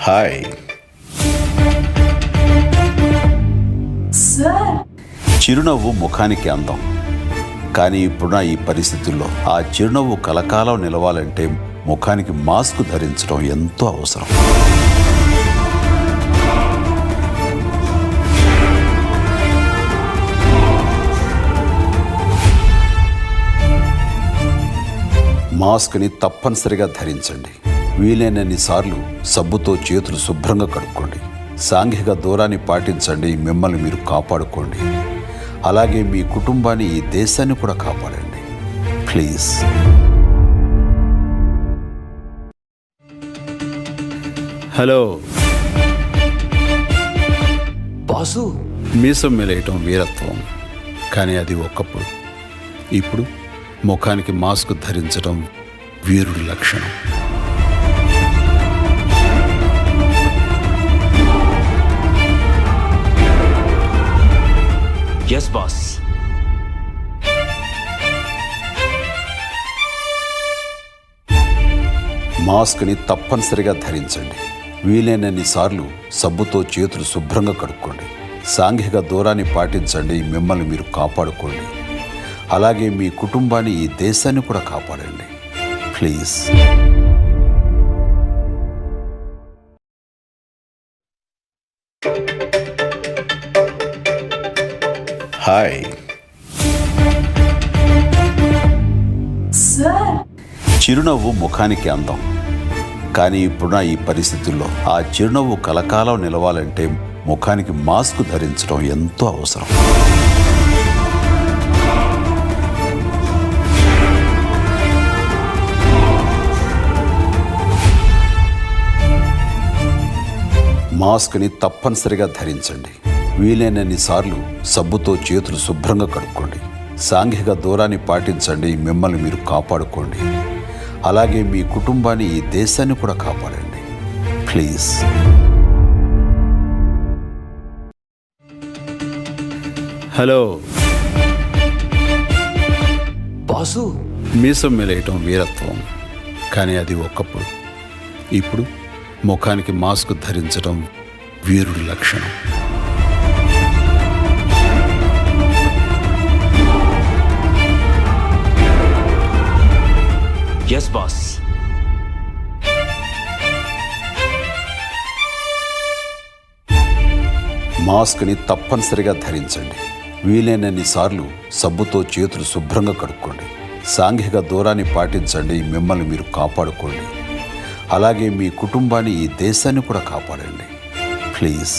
Hi sir, చిరునవ్వు ముఖానికి అందం. కానీ ఇప్పుడున్న ఈ పరిస్థితుల్లో ఆ చిరునవ్వు కలకాలం నిలవాలంటే ముఖానికి మాస్క్ ధరించడం ఎంతో అవసరం. మాస్క్ని తప్పనిసరిగా ధరించండి. వీలైనన్ని సార్లు సబ్బుతో చేతులు శుభ్రంగా కడుక్కోండి. సాంఘిక దూరాన్ని పాటించండి. మిమ్మల్ని మీరు కాపాడుకోండి. అలాగే మీ కుటుంబాన్ని, ఈ దేశాన్ని కూడా కాపాడండి ప్లీజ్. హలో బాసు, మీసం మెలేయటం వీరత్వం, కానీ అది ఒకప్పుడు. ఇప్పుడు ముఖానికి మాస్క్ ధరించడం వీరుడి లక్షణం. Yes boss. మాస్క్ని తప్పనిసరిగా ధరించండి. వీలైనన్ని సార్లు సబ్బుతో చేతులు శుభ్రంగా కడుక్కోండి. సాంఘిక దూరాన్ని పాటించండి. మిమ్మల్ని మీరు కాపాడుకోండి. అలాగే మీ కుటుంబాన్ని, ఈ దేశాన్ని కూడా కాపాడండి ప్లీజ్. హాయ్ సార్, చిరునవ్వు ముఖానికి అందం. కానీ ఇప్పుడున్న ఈ పరిస్థితుల్లో ఆ చిరునవ్వు కలకాలం నిలవాలంటే ముఖానికి మాస్క్ ధరించడం ఎంతో అవసరం. మాస్క్ని తప్పనిసరిగా ధరించండి. వీలైనన్ని సార్లు సబ్బుతో చేతులు శుభ్రంగా కడుక్కోండి. సాంఘిక దూరాన్ని పాటించండి. మిమ్మల్ని మీరు కాపాడుకోండి. అలాగే మీ కుటుంబాన్ని, ఈ దేశాన్ని కూడా కాపాడండి ప్లీజ్. హలో బాసు, మీసం మెలేయటం వీరత్వం, కానీ అది ఒకప్పుడు. ఇప్పుడు ముఖానికి మాస్క్ ధరించడం వీరుడి లక్షణం. Yes boss. మాస్క్ని తప్పనిసరిగా ధరించండి. వీలైనన్ని సార్లు సబ్బుతో చేతులు శుభ్రంగా కడుక్కోండి. సాంఘిక దూరాన్ని పాటించండి. మిమ్మల్ని మీరు కాపాడుకోండి. అలాగే మీ కుటుంబాన్ని, ఈ దేశాన్ని కూడా కాపాడండి ప్లీజ్.